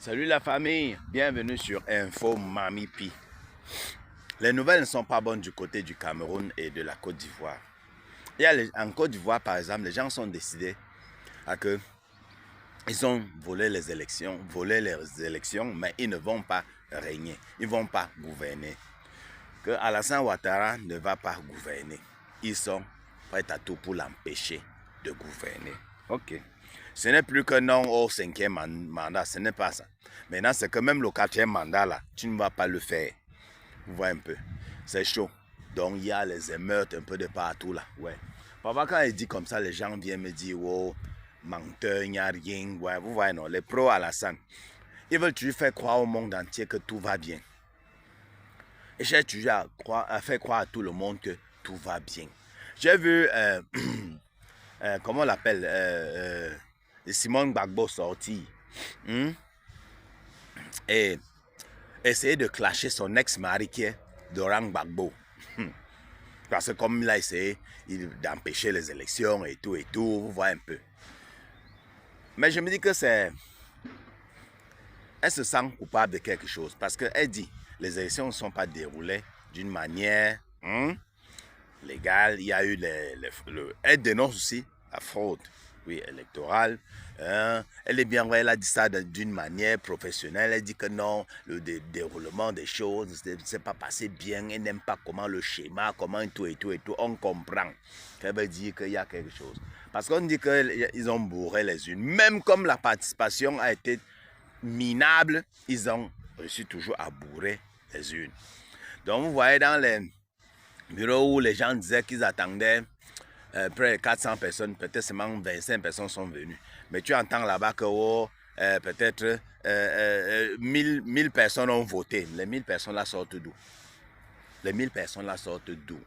Salut la famille, bienvenue sur Info Mami Pi. Les nouvelles ne sont pas bonnes du côté du Cameroun et de la Côte d'Ivoire. En Côte d'Ivoire, par exemple, les gens sont décidés à que ils ont volé les élections, mais ils ne vont pas régner, ils ne vont pas gouverner. Que Alassane Ouattara ne va pas gouverner. Ils sont prêts à tout pour l'empêcher de gouverner. Ok. Ce n'est plus que non au 5e mandat, ce n'est pas ça. Maintenant, c'est que même le 4e mandat, là, tu ne vas pas le faire. Vous voyez un peu. C'est chaud. Donc, il y a les émeutes un peu de partout, là. Ouais. Parfois, quand il dit comme ça, les gens viennent me dire, oh, menteur, il n'y a rien. Ouais, vous voyez, non, les pro-Alassane, ils veulent toujours faire croire au monde entier que tout va bien. Et j'ai toujours à faire croire à tout le monde que tout va bien. J'ai vu, comment on l'appelle, Simone Gbagbo sortir et essayer de clasher son ex-mari qui est Laurent Gbagbo. Parce que comme il a essayé d'empêcher les élections et tout, vous voyez un peu. Mais je me dis que c'est... Elle se sent coupable de quelque chose. Parce qu'elle dit, les élections ne sont pas déroulées d'une manière légale. Il y a eu elle dénonce aussi la fraude, oui, électorale. Elle est bien vraie, elle a dit ça d'une manière professionnelle. Elle dit que non, le déroulement des choses ne s'est pas passé bien. Elle n'aime pas comment le schéma, comment tout. On comprend qu'elle veut dire qu'il y a quelque chose. Parce qu'on dit qu'ils ont bourré les unes. Même comme la participation a été minable, ils ont réussi toujours à bourrer les unes. Donc vous voyez dans les bureaux où les gens disaient qu'ils attendaient près de 400 personnes, peut-être seulement 25 personnes sont venues. Mais tu entends là-bas que peut-être 1000 personnes ont voté. Les 1000 personnes là sortent d'où? Les 1000 personnes là sortent d'où?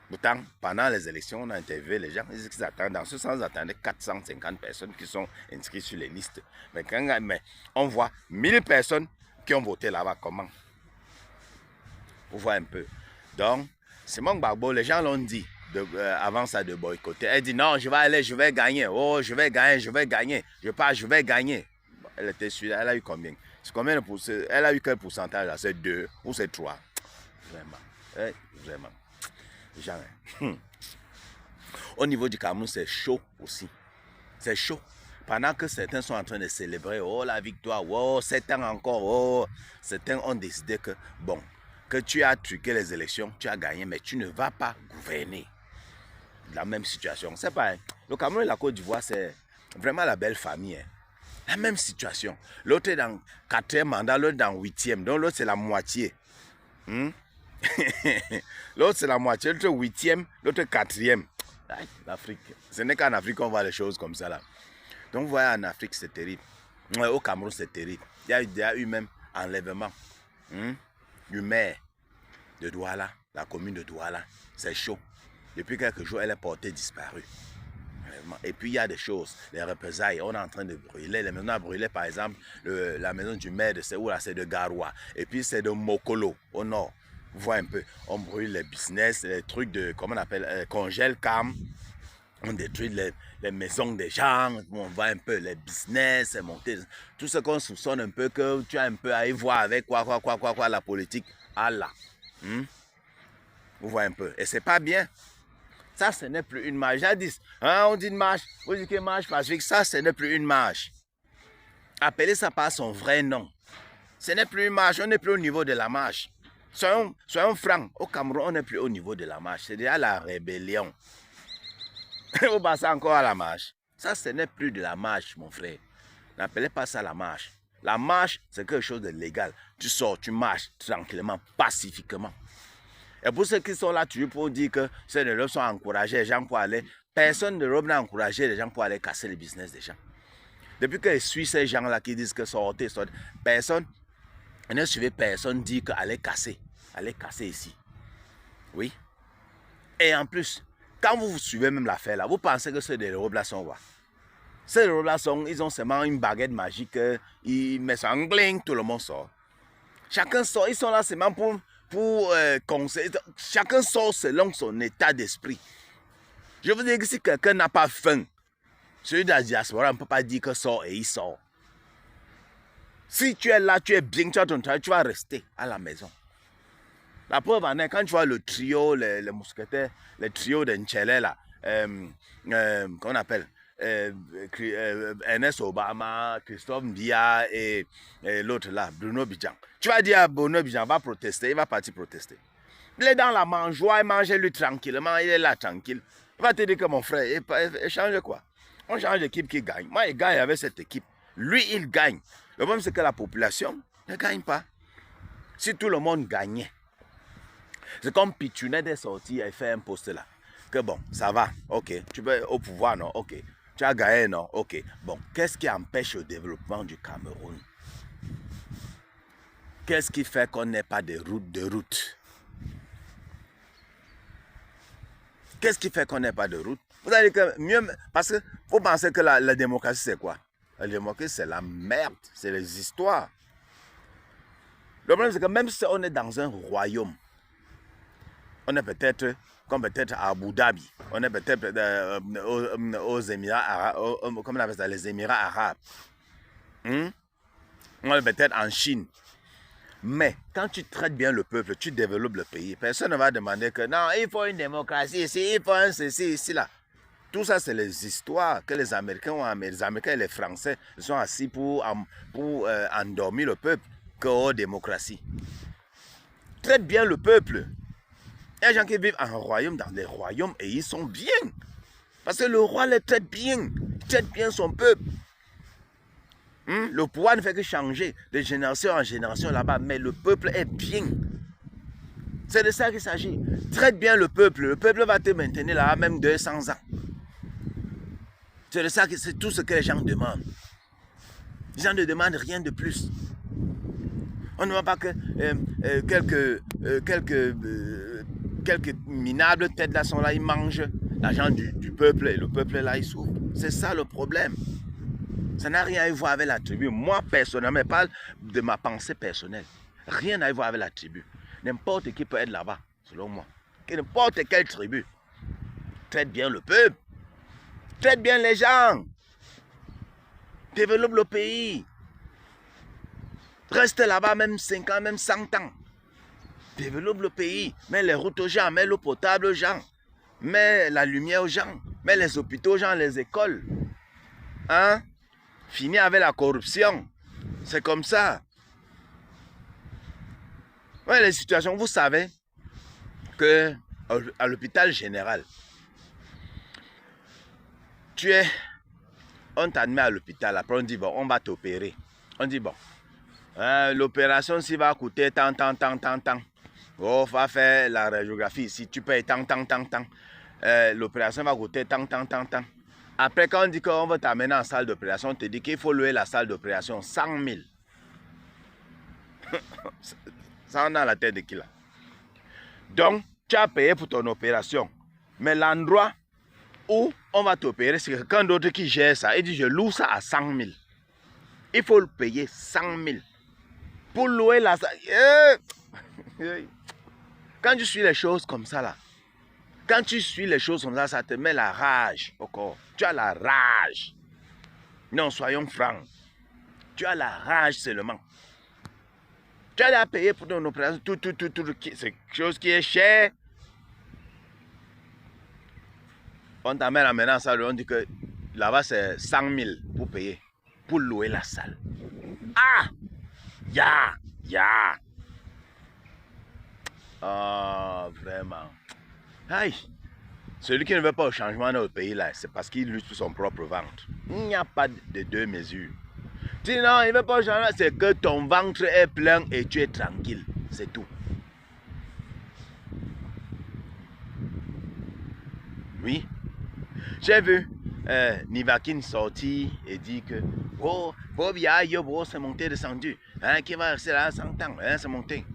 Pourtant, pendant les élections, on a interviewé les gens, ils disent qu'ils attendent, dans ce sens, ils attendaient 450 personnes qui sont inscrites sur les listes. Mais on voit 1000 personnes qui ont voté là-bas, comment? Vous voyez un peu. Donc, Simone Gbagbo, les gens l'ont dit avant ça de boycotter. Elle dit non, je vais aller, je vais gagner. Oh, je vais gagner. Je pars, je vais gagner. Elle était sûre, elle a eu combien? C'est combien de pourcents? Elle a eu quel pourcentage là? C'est 2 ou c'est 3? Vraiment. Vraiment. Genre, Au niveau du Cameroun, c'est chaud aussi. C'est chaud. Pendant que certains sont en train de célébrer, oh la victoire, oh 7 ans encore, oh, certains ont décidé que, bon, que tu as truqué les élections, tu as gagné, mais tu ne vas pas gouverner. La même situation. C'est pas, le Cameroun et la Côte d'Ivoire, c'est vraiment la belle famille. Hein. La même situation. L'autre est dans 4e mandat, l'autre dans 8e, donc l'autre c'est la moitié. L'autre c'est la moitié, l'autre 8e, l'autre 4e. L'Afrique. Ce n'est qu'en Afrique qu'on voit les choses comme ça là. Donc vous voyez, en Afrique c'est terrible. Au Cameroun c'est terrible. Il y a eu même enlèvement du maire de Douala, la commune de Douala. C'est chaud. Depuis quelques jours, elle est portée disparue. Et puis il y a des choses, les représailles, on est en train de brûler. Les maisons à brûler, par exemple, la maison du maire de Séoula, c'est de Garoua. Et puis c'est de Mokolo, au nord. Vous voyez un peu, on brûle les business, les trucs de, comment on appelle, congèle cam. On détruit les maisons des gens, on voit un peu les business, monter. Tout ce qu'on soupçonne un peu, que tu as un peu à y voir avec quoi, la politique. Allah. Vous voyez un peu. Et c'est pas bien. Ça, ce n'est plus une marche. Jadis, on dit une marche, on dit que marche pacifique. Ça, ce n'est plus une marche. Appelez ça par son vrai nom. Ce n'est plus une marche, on n'est plus au niveau de la marche. Soyons francs, au Cameroun, on n'est plus au niveau de la marche. C'est déjà la rébellion. Vous passez encore à la marche. Ça, ce n'est plus de la marche, mon frère. N'appelez pas ça la marche. La marche, c'est quelque chose de légal. Tu sors, tu marches tranquillement, pacifiquement. Et pour ceux qui sont là, toujours pour dire que ces gens sont encouragés les gens pour aller, personne ne n'a encouragé les gens pour aller casser le business des gens. Depuis que je suis ces gens-là qui disent que sortez, personne, ne suivez personne dit qu'allez casser ici. Oui. Et en plus, quand vous suivez même l'affaire là, vous pensez que ceux des robes sont quoi? Ces robes là ils ont seulement une baguette magique, ils mettent ça en gling, tout le monde sort. Chacun sort, ils sont là seulement pour conseiller. Chacun sort selon son état d'esprit. Je vous dis que si quelqu'un n'a pas faim, celui de la diaspora ne peut pas dire que sort et il sort. Si tu es là, tu es bien, tu as ton travail, tu vas rester à la maison. La preuve en est, quand tu vois le trio, les mousquetaires, le trio de Nchele là, qu'on appelle Ernest Obama, Christophe Mbia et l'autre là, Bruno Bidjan. Tu vas dire à Bruno Bidjan, va protester, il va partir protester. Il est dans la mangeoire, il mange lui tranquillement, il est là tranquille. Il va te dire que mon frère, il change quoi? On change d'équipe qui gagne. Moi, il gagne avec cette équipe. Lui, il gagne. Le problème, c'est que la population ne gagne pas. Si tout le monde gagnait, c'est comme Pichounet est sorti et fait un poste là. Que bon, ça va, ok. Tu peux au pouvoir, non? Ok. Tu as gagné, non? Ok. Bon, qu'est-ce qui empêche le développement du Cameroun? Qu'est-ce qui fait qu'on n'ait pas de route? Qu'est-ce qui fait qu'on n'ait pas de route? Vous allez dire que mieux, parce que vous pensez que la démocratie c'est quoi? La démocratie c'est la merde, c'est les histoires. Le problème c'est que même si on est dans un royaume, on est peut-être comme peut-être à Abu Dhabi, on est peut-être aux Émirats arabes, comment on appelle ça, les Émirats arabes. On est peut-être en Chine. Mais quand tu traites bien le peuple, tu développes le pays, personne ne va demander que non, il faut une démocratie ici, il faut un ceci, ici, là. Tout ça, c'est les histoires que les Américains ont. Les Américains et les Français sont assis pour endormir le peuple que démocratie. Traite bien le peuple. Il y a des gens qui vivent en royaume, dans des royaumes, et ils sont bien. Parce que le roi les traite bien. Il traite bien son peuple. Le pouvoir ne fait que changer de génération en génération là-bas, mais le peuple est bien. C'est de ça qu'il s'agit. Traite bien le peuple va te maintenir là même 200 ans. C'est de ça que c'est tout ce que les gens demandent. Les gens ne demandent rien de plus. On ne voit pas que quelques minables têtes là sont là, ils mangent l'argent du peuple et le peuple là, il souffre. C'est ça le problème. Ça n'a rien à voir avec la tribu. Moi, personnellement, je parle de ma pensée personnelle. Rien à voir avec la tribu. N'importe qui peut être là-bas, selon moi. N'importe quelle tribu. Traite bien le peuple. Traite bien les gens. Développe le pays. Reste là-bas même 5 ans, même 100 ans. Développe le pays. Mets les routes aux gens, mets l'eau potable aux gens. Mets la lumière aux gens. Mets les hôpitaux aux gens, les écoles. Hein? Fini avec la corruption. C'est comme ça. Ouais, les situations, vous savez que à l'hôpital général, on t'admet à l'hôpital, après on dit bon, on va t'opérer. On dit bon, l'opération s'il va coûter tant. On va faire la radiographie ici, tu payes tant. L'opération va coûter tant. Après, quand on dit qu'on va t'amener en salle d'opération, on te dit qu'il faut louer la salle d'opération 100 000. Ça, on a la tête de qui là? Donc, tu as payé pour ton opération. Mais l'endroit où on va t'opérer, c'est quelqu'un d'autre qui gère ça. Il dit, je loue ça à 100 000. Il faut le payer 100 000. Pour louer la salle. Quand tu suis les choses comme ça là, quand tu suis les choses comme ça, ça te met la rage au corps. Tu as la rage. Non, soyons francs. Tu as la rage seulement. Tu as à payer pour ton opération, tout. C'est quelque chose qui est cher. On t'amène à maintenant ça, on dit que là-bas c'est 100 000 pour payer, pour louer la salle. Ah! Ah, vraiment. Aïe! Celui qui ne veut pas au changement dans le pays là, c'est parce qu'il lutte pour son propre ventre. Il n'y a pas de deux mesures. Sinon, il ne veut pas au changement, c'est que ton ventre est plein et tu es tranquille. C'est tout. Oui. J'ai vu Nivakin sortir et dire que oh, Bobia, Yobo, c'est monté, descendu. Hein, qui va rester là 100 ans, hein, c'est monté.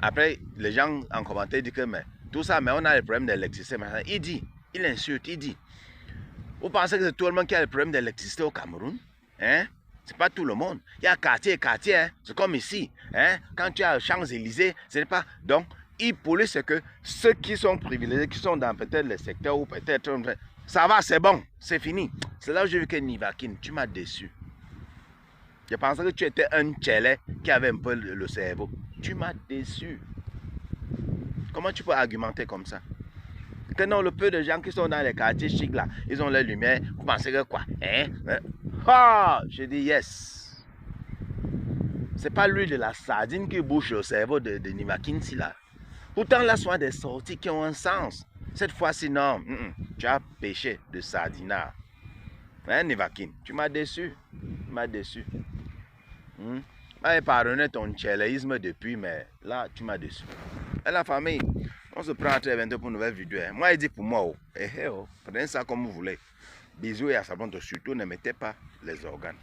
Après, les gens en commentaire disent que mais, tout ça, mais on a le problème d'électricité. Il insulte, il dit. Vous pensez que c'est tout le monde qui a le problème d'électricité au Cameroun? Hein? C'est pas tout le monde. Il y a quartier, hein? C'est comme ici. Hein? Quand tu as Champs-Élysées, ce n'est pas. Donc, il pollue, c'est que ceux qui sont privilégiés, qui sont dans peut-être le secteur ou peut-être. Ça va, c'est bon, c'est fini. C'est là où j'ai vu que Nivakin, tu m'as déçu. Je pensais que tu étais un tchélé qui avait un peu le cerveau. Tu m'as déçu. Comment tu peux argumenter comme ça? Que non, le peu de gens qui sont dans les quartiers chics là, ils ont la lumière. Vous pensez que quoi? Hein? Ah! Je dis yes. C'est pas l'huile de la sardine qui bouche le cerveau de Nivakin là. Pourtant, là, sont des sorties qui ont un sens. Cette fois-ci, non. Tu as péché de sardinard. Hein, Nivakin? Tu m'as déçu. Tu m'as déçu. J'avais pardonné ton tchéléisme depuis, mais là, tu m'as déçu. Et la famille, on se prend très bientôt pour une nouvelle vidéo. Moi, il dit pour moi, prenez ça comme vous voulez. Bisous et à sa surtout ne mettez pas les organes.